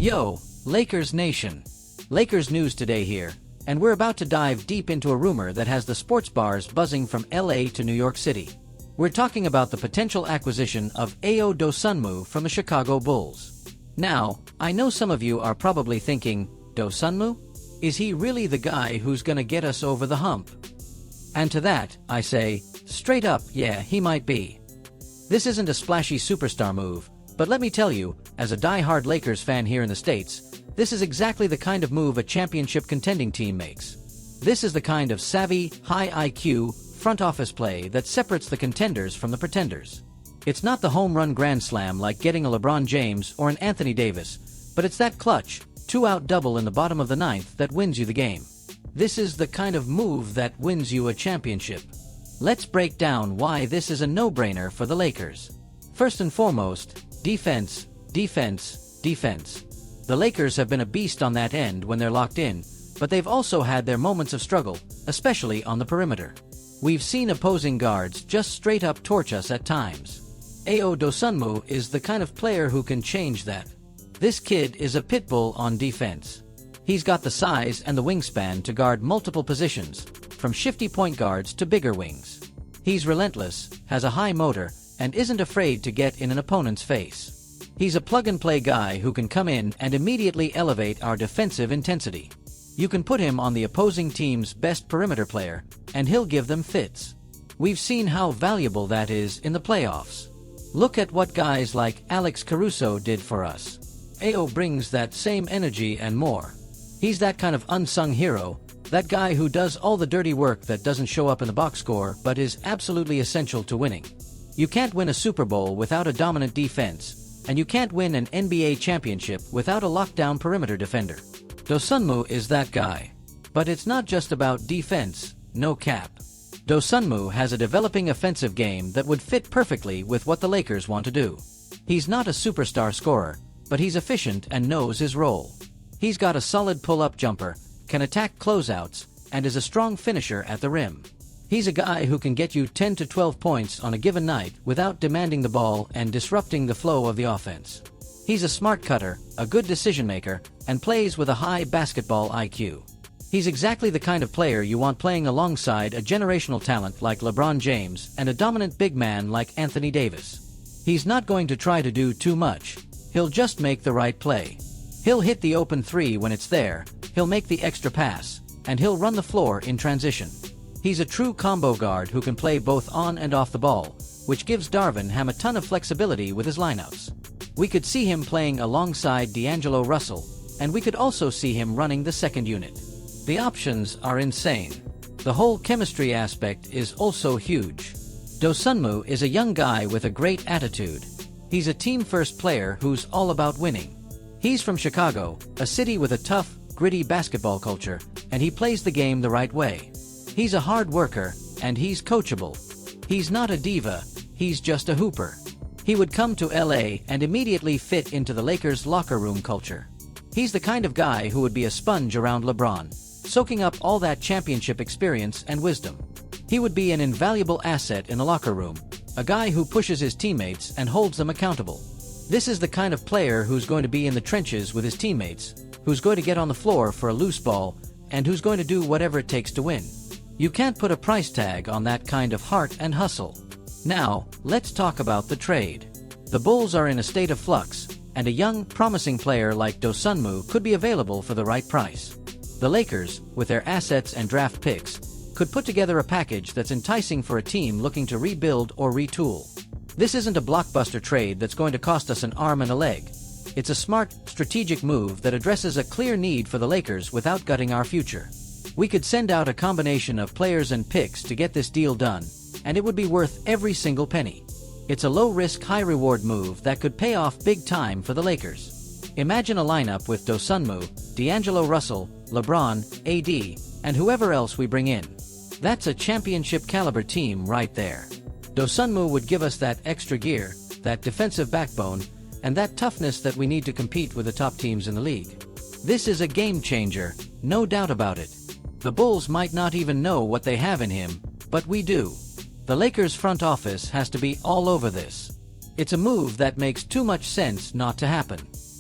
Yo, Lakers Nation. Lakers news today here, and we're about to dive deep into a rumor that has the sports bars buzzing from LA to New York City. We're talking about the potential acquisition of Ayo Dosunmu from the Chicago Bulls. Now, I know some of you are probably thinking, Dosunmu? Is he really the guy who's gonna get us over the hump? And to that, I say, straight up, yeah, he might be. This isn't a splashy superstar move, but let me tell you, as a die-hard Lakers fan here in the States, this is exactly the kind of move a championship contending team makes. This is the kind of savvy, high IQ, front office play that separates the contenders from the pretenders. It's not the home run grand slam like getting a LeBron James or an Anthony Davis, but it's that clutch, two-out double in the bottom of the ninth that wins you the game. This is the kind of move that wins you a championship. Let's break down why this is a no-brainer for the Lakers. First and foremost, defense, defense, defense. The Lakers have been a beast on that end when they're locked in, but they've also had their moments of struggle, especially on the perimeter. We've seen opposing guards just straight up torch us at times. Ayo Dosunmu is the kind of player who can change that. This kid is a pit bull on defense. He's got the size and the wingspan to guard multiple positions, from shifty point guards to bigger wings. He's relentless, has a high motor, and isn't afraid to get in an opponent's face. He's a plug-and-play guy who can come in and immediately elevate our defensive intensity. You can put him on the opposing team's best perimeter player, and he'll give them fits. We've seen how valuable that is in the playoffs. Look at what guys like Alex Caruso did for us. Ayo brings that same energy and more. He's that kind of unsung hero, that guy who does all the dirty work that doesn't show up in the box score but is absolutely essential to winning. You can't win a Super Bowl without a dominant defense, and you can't win an NBA championship without a lockdown perimeter defender. Dosunmu is that guy. But it's not just about defense, no cap. Dosunmu has a developing offensive game that would fit perfectly with what the Lakers want to do. He's not a superstar scorer, but he's efficient and knows his role. He's got a solid pull-up jumper, can attack closeouts, and is a strong finisher at the rim. He's a guy who can get you 10 to 12 points on a given night without demanding the ball and disrupting the flow of the offense. He's a smart cutter, a good decision maker, and plays with a high basketball IQ. He's exactly the kind of player you want playing alongside a generational talent like LeBron James and a dominant big man like Anthony Davis. He's not going to try to do too much. He'll just make the right play. He'll hit the open three when it's there, he'll make the extra pass, and he'll run the floor in transition. He's a true combo guard who can play both on and off the ball, which gives Darvin Ham a ton of flexibility with his lineups. We could see him playing alongside D'Angelo Russell, and we could also see him running the second unit. The options are insane. The whole chemistry aspect is also huge. Dosunmu is a young guy with a great attitude. He's a team-first player who's all about winning. He's from Chicago, a city with a tough, gritty basketball culture, and he plays the game the right way. He's a hard worker, and he's coachable. He's not a diva, he's just a hooper. He would come to LA and immediately fit into the Lakers' locker room culture. He's the kind of guy who would be a sponge around LeBron, soaking up all that championship experience and wisdom. He would be an invaluable asset in the locker room, a guy who pushes his teammates and holds them accountable. This is the kind of player who's going to be in the trenches with his teammates, who's going to get on the floor for a loose ball, and who's going to do whatever it takes to win. You can't put a price tag on that kind of heart and hustle. Now, let's talk about the trade. The Bulls are in a state of flux, and a young, promising player like Dosunmu could be available for the right price. The Lakers, with their assets and draft picks, could put together a package that's enticing for a team looking to rebuild or retool. This isn't a blockbuster trade that's going to cost us an arm and a leg. It's a smart, strategic move that addresses a clear need for the Lakers without gutting our future. We could send out a combination of players and picks to get this deal done, and it would be worth every single penny. It's a low-risk, high-reward move that could pay off big time for the Lakers. Imagine a lineup with Dosunmu, D'Angelo Russell, LeBron, AD, and whoever else we bring in. That's a championship-caliber team right there. Dosunmu would give us that extra gear, that defensive backbone, and that toughness that we need to compete with the top teams in the league. This is a game changer, no doubt about it. The Bulls might not even know what they have in him, but we do. The Lakers front office has to be all over this. It's a move that makes too much sense not to happen.